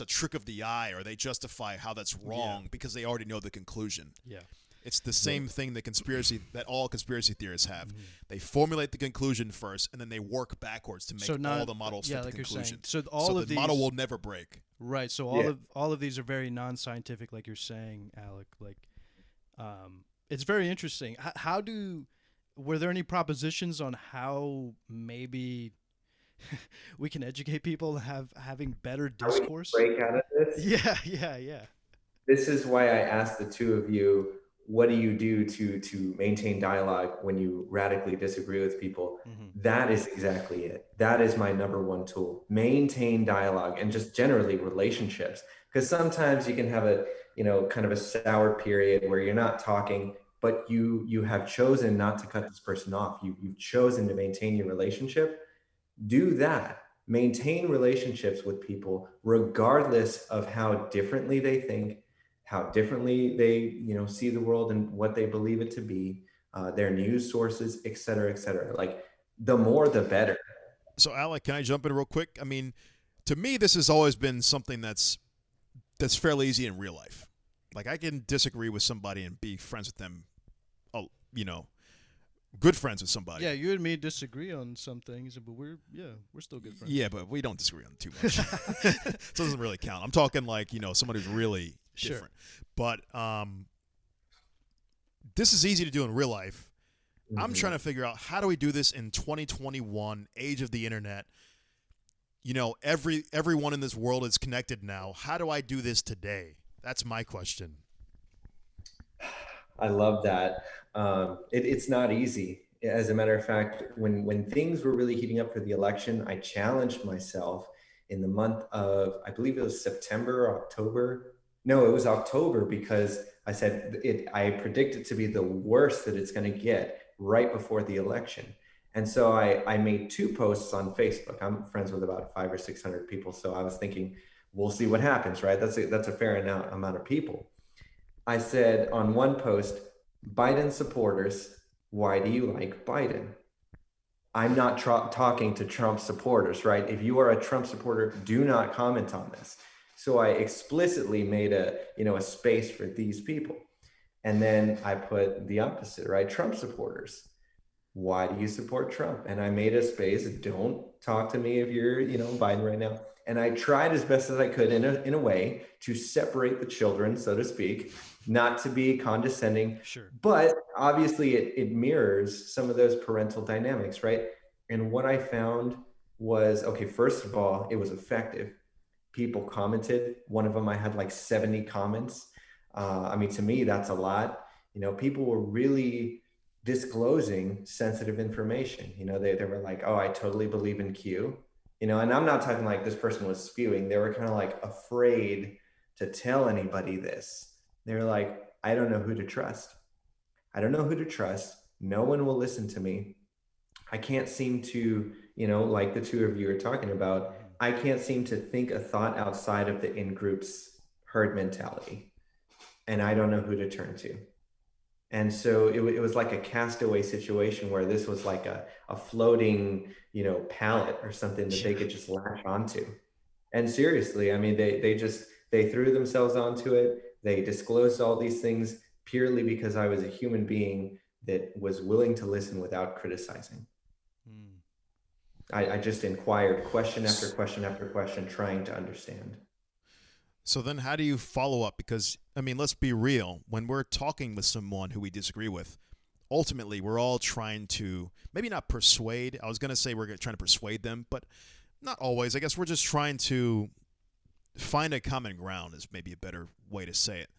trick of the eye, or they justify how that's wrong because they already know the conclusion.
Yeah.
It's the same thing that all conspiracy theorists have. They formulate the conclusion first, and then they work backwards to make all the models fit the conclusion.
So
the model will never break.
Right. So all of these are very non-scientific, like you're saying, Alec. Like, it's very interesting. Were there any propositions on how maybe we can educate people having better discourse?
How we break out of this?
Yeah.
This is why I asked the two of you, what do you do to maintain dialogue when you radically disagree with people? That is exactly it. That is my number one tool. Maintain dialogue, and just generally relationships. Because sometimes you can have a, kind of a sour period where you're not talking, but you have chosen not to cut this person off. You've chosen to maintain your relationship. Do that. Maintain relationships with people, regardless of how differently they think, how differently they, see the world and what they believe it to be, their news sources, et cetera, et cetera. Like, the more, the better.
So, Alec, can I jump in real quick? I mean, to me, this has always been something that's fairly easy in real life. Like, I can disagree with somebody and be friends with them, good friends with somebody.
Yeah, you and me disagree on some things, but we're still good friends.
Yeah, but we don't disagree on too much. So it doesn't really count. I'm talking like, someone who's really different. But this is easy to do in real life. Mm-hmm. I'm trying to figure out, how do we do this in 2021, age of the internet? Everyone in this world is connected now. How do I do this today? That's my question.
I love that. It's not easy. As a matter of fact, when things were really heating up for the election, I challenged myself in the month of, I believe it was September, October. No, it was October, because I said I predict it to be the worst that it's going to get right before the election. And so I made 2 posts on Facebook. I'm friends with about 500 or 600 people. So I was thinking, we'll see what happens, right? That's a fair amount of people. I said on one post, Biden supporters, why do you like Biden? I'm not talking to Trump supporters, right? If you are a Trump supporter, do not comment on this. So I explicitly made a space for these people. And then I put the opposite, right? Trump supporters, why do you support Trump? And I made a space, don't talk to me if you're, Biden right now. And I tried as best as I could in a way to separate the children, so to speak, not to be condescending.
Sure.
But obviously it mirrors some of those parental dynamics, right? And what I found was, okay, first of all, it was effective. People commented. One of them, I had like 70 comments. To me, that's a lot. People were really disclosing sensitive information. They were like, oh, I totally believe in Q. And I'm not talking like this person was spewing. They were kind of like afraid to tell anybody this. They were like, I don't know who to trust. I don't know who to trust. No one will listen to me. I can't seem to, like the 2 of you are talking about, I can't seem to think a thought outside of the in-group's herd mentality. And I don't know who to turn to. And so it was like a castaway situation where this was like a floating, pallet or something that they could just latch onto. And seriously, they threw themselves onto it. They disclosed all these things purely because I was a human being that was willing to listen without criticizing. I just inquired question after question after question, trying to understand.
So then how do you follow up? Because, let's be real. When we're talking with someone who we disagree with, ultimately we're all trying to, maybe not persuade. I was going to say we're trying to persuade them, but not always. I guess we're just trying to find a common ground is maybe a better way to say it.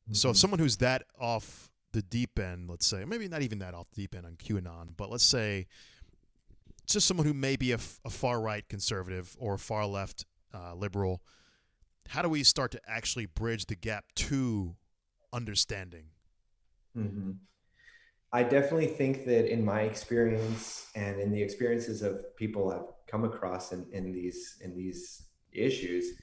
Mm-hmm. So if someone who's that off the deep end, let's say, maybe not even that off the deep end on QAnon, but let's say just someone who may be a far-right conservative or a far-left liberal, how do we start to actually bridge the gap to understanding?
Mm-hmm. I definitely think that in my experience and in the experiences of people I've come across in these issues,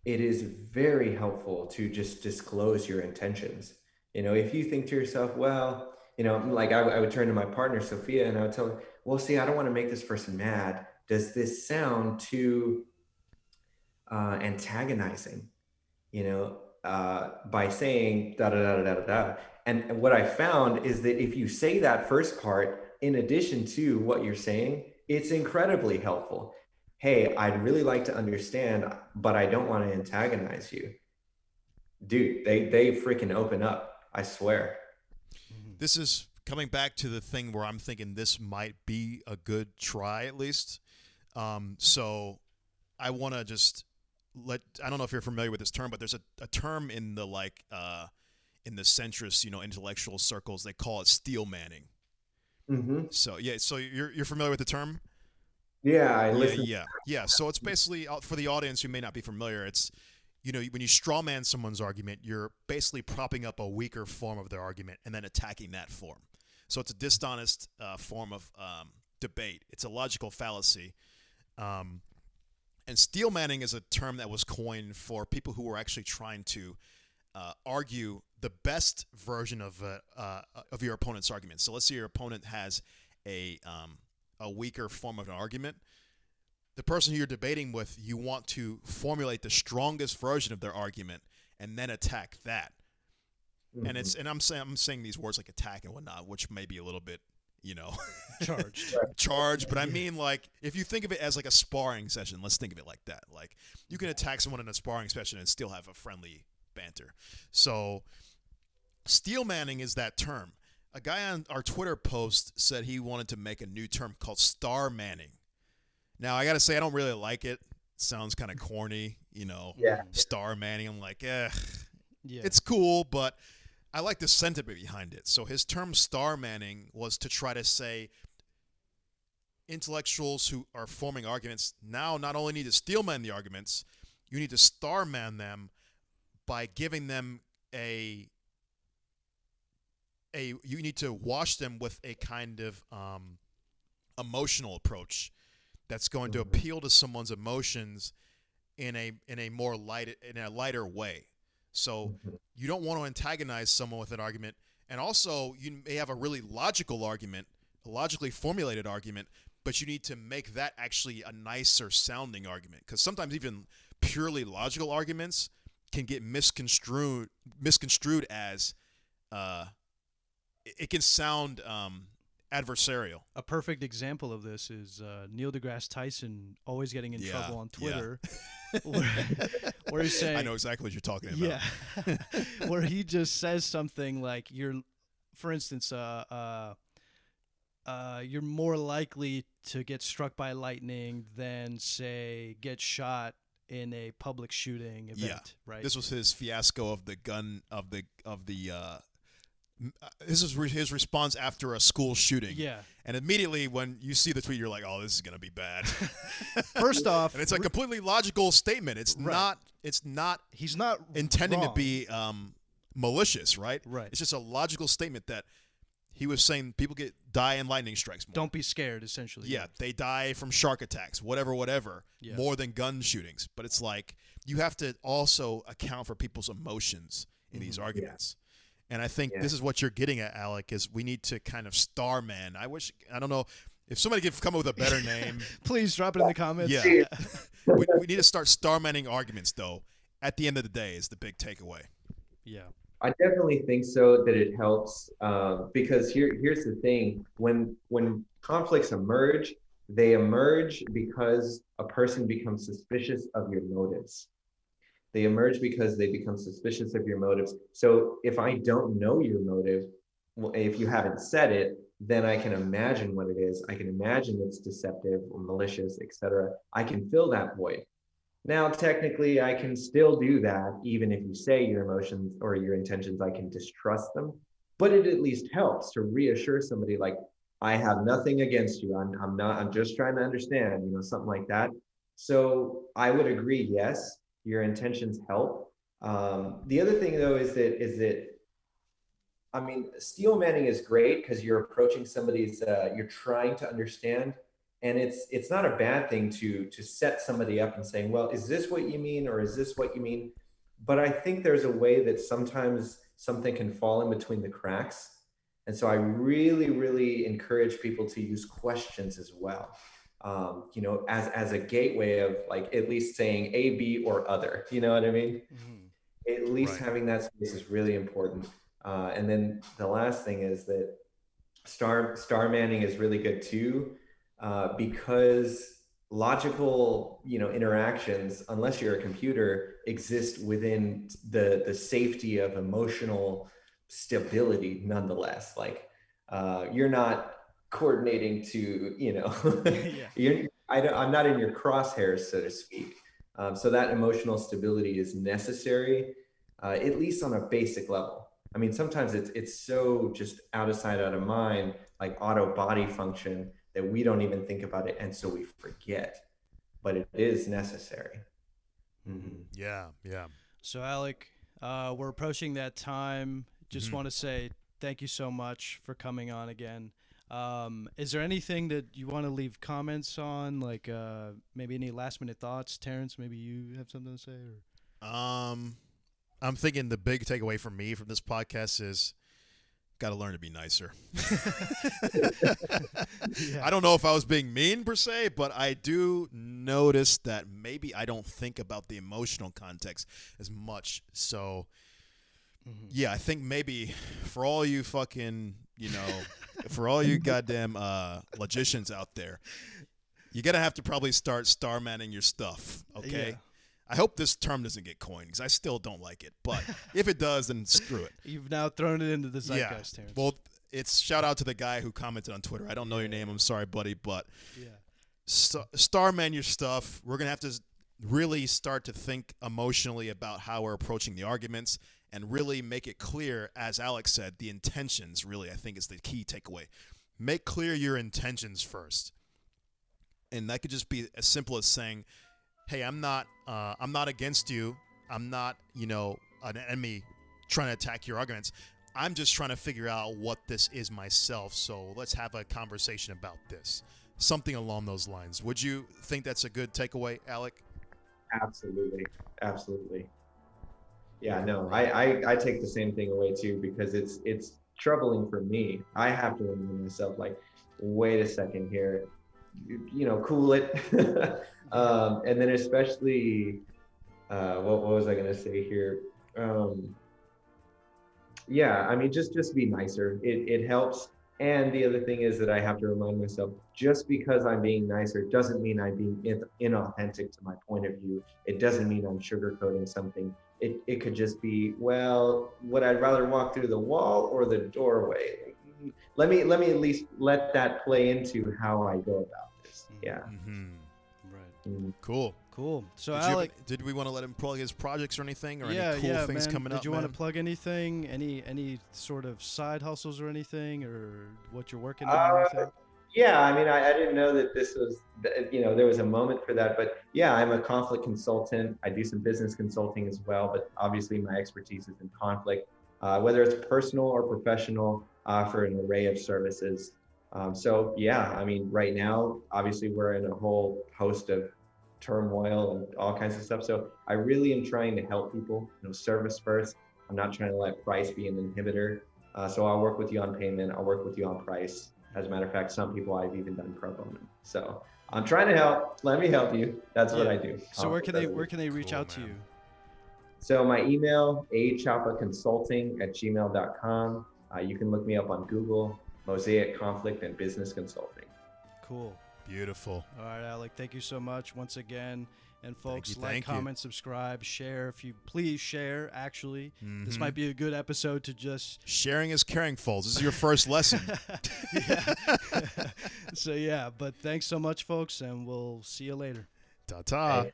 it is very helpful to just disclose your intentions. If you think to yourself, well, like I would turn to my partner, Sophia, and I would tell her, well, see, I don't want to make this person mad. Does this sound too antagonizing, by saying da da da da da da. And what I found is that if you say that first part, in addition to what you're saying, it's incredibly helpful. Hey, I'd really like to understand, but I don't want to antagonize you. Dude, they freaking open up, I swear.
This is coming back to the thing where I'm thinking this might be a good try, at least. So I want to just I don't know if you're familiar with this term, but there's a term in the in the centrist, intellectual circles, they call it steel manning.
Mm-hmm.
So yeah, so you're familiar with the term?
Yeah, I listen.
Yeah. So it's basically, for the audience who may not be familiar, it's when you straw man someone's argument, you're basically propping up a weaker form of their argument and then attacking that form. So it's a dishonest form of debate. It's a logical fallacy. And steel manning is a term that was coined for people who were actually trying to argue the best version of your opponent's argument. So let's say your opponent has a weaker form of an argument. The person who you're debating with, you want to formulate the strongest version of their argument and then attack that. Mm-hmm. And I'm saying these words like attack and whatnot, which may be a little bit
Charged.
charged. But I mean, like, if you think of it as like a sparring session, let's think of it like that. Like, you can attack someone in a sparring session and still have a friendly banter. So, steel manning is that term. A guy on our Twitter post said he wanted to make a new term called star manning. Now, I got to say, I don't really like it. Sounds kind of corny, star manning. I'm like, it's cool, but I like the sentiment behind it. So his term star manning was to try to say intellectuals who are forming arguments now not only need to steel man the arguments, you need to star man them by giving them you need to wash them with a kind of emotional approach that's going to appeal to someone's emotions in a lighter way. So you don't want to antagonize someone with an argument, and also you may have a really logical argument, a logically formulated argument, but you need to make that actually a nicer sounding argument, because sometimes even purely logical arguments can get misconstrued as it can sound adversarial.
A perfect example of this is Neil deGrasse Tyson always getting in trouble on Twitter, where he's saying,
I know exactly what you're talking about.
Yeah, where he just says something like, for instance, you're more likely to get struck by lightning than, say, get shot in a public shooting event, right?
This was his fiasco of the gun this is his response after a school shooting.
Yeah.
And immediately when you see the tweet, you're like, oh, this is going to be bad.
First off.
And it's a completely logical statement. It's not.
He's not
intending
wrong
to be malicious, right?
Right.
It's just a logical statement that he was saying people die in lightning strikes more.
Don't be scared, essentially.
Yeah. They die from shark attacks, whatever, more than gun shootings. But it's like you have to also account for people's emotions in these arguments. And I think this is what you're getting at, Alec, is we need to kind of star man. I don't know if somebody could come up with a better name.
Please drop it in the comments.
Yeah. we need to start star manning arguments, though. At the end of the day is the big takeaway.
Yeah.
I definitely think so, that it helps because here's the thing. When conflicts emerge, they emerge because a person becomes suspicious of your motives. They emerge because they become suspicious of your motives. So if I don't know your motive, if you haven't said it, then I can imagine what it is. I can imagine it's deceptive or malicious, etc. I can fill that void. Now, technically, I can still do that, even if you say your emotions or your intentions, I can distrust them. But it at least helps to reassure somebody like, I have nothing against you. I'm just trying to understand, something like that. So I would agree, yes, your intentions help. The other thing, though, is that I mean, steel manning is great because you're approaching somebody's, you're trying to understand, and it's not a bad thing to set somebody up and saying, well, is this what you mean, or is this what you mean? But I think there's a way that sometimes something can fall in between the cracks, and so I really, really encourage people to use questions as well. As a gateway of like at least saying A, B, or other, you know what I mean? At least having that space is really important. And then the last thing is that star manning is really good too, because logical, interactions, unless you're a computer, exist within the safety of emotional stability nonetheless. Like you're not coordinating to, I'm not in your crosshairs, so to speak. So that emotional stability is necessary, at least on a basic level. I mean, sometimes it's so just out of sight, out of mind, like auto body function, that we don't even think about it, and so we forget. But it is necessary.
Yeah.
So, Alec, we're approaching that time. Just want to say thank you so much for coming on again. Is there anything that you want to leave comments on, like maybe any last-minute thoughts? Terence, maybe you have something to say? Or?
I'm thinking the big takeaway for me from this podcast is got to learn to be nicer. I don't know if I was being mean per se, but I do notice that maybe I don't think about the emotional context as much. So, yeah, I think maybe for all you fucking, for all you goddamn logicians out there, you're gonna have to probably start star manning your stuff. Okay.
Yeah.
I hope this term doesn't get coined because I still don't like it. But if it does, then screw it.
You've now thrown it into the zeitgeist, Terrence.
Well, it's shout out to the guy who commented on Twitter. I don't know your name. I'm sorry, buddy, but starman your stuff. We're gonna have to really start to think emotionally about how we're approaching the arguments and really make it clear, as Alex said, the intentions. Really, I think is the key takeaway. Make clear your intentions first, and that could just be as simple as saying, "Hey, I'm not against you. I'm not, an enemy trying to attack your arguments. I'm just trying to figure out what this is myself. So let's have a conversation about this." Something along those lines. Would you think that's a good takeaway, Alec?
Absolutely. Absolutely. Yeah, no, I take the same thing away too, because it's troubling for me. I have to remind myself, like, wait a second here, cool it. And then especially, what was I gonna say here? Yeah, I mean, just be nicer. It helps. And the other thing is that I have to remind myself, just because I'm being nicer doesn't mean I'm being inauthentic to my point of view. It doesn't mean I'm sugarcoating something. It could just be, well, would I rather walk through the wall or the doorway? Let me at least let that play into how I go about this. Yeah.
Mm-hmm.
Right.
Cool.
So
Did
Alec,
did we want to let him plug his projects or anything, or
yeah,
any cool things
man.
coming up?
Did you want to plug anything? Any sort of side hustles or anything, or what you're working on? Or anything?
Yeah, I mean, I didn't know that this was, there was a moment for that, but yeah, I'm a conflict consultant. I do some business consulting as well, but obviously my expertise is in conflict, whether it's personal or professional, for an array of services. So yeah, I mean, right now, obviously we're in a whole host of turmoil and all kinds of stuff. So I really am trying to help people, service first. I'm not trying to let price be an inhibitor. So I'll work with you on payment. I'll work with you on price. As a matter of fact, some people I've even done pro bono. So I'm trying to help. Let me help you. That's what I do.
So where can they reach out to you?
So my email, achapaconsulting@gmail.com. You can look me up on Google, Mosaic Conflict and Business Consulting.
Cool.
Beautiful.
All right, Alec, thank you so much once again. And folks,
Thank you.
comment, subscribe, share. If you please share, actually.
Mm-hmm.
This might be a good episode to just...
Sharing is caring, folks. This is your first lesson.
So, yeah, but thanks so much, folks, and we'll see you later.
Ta-ta.
Hey.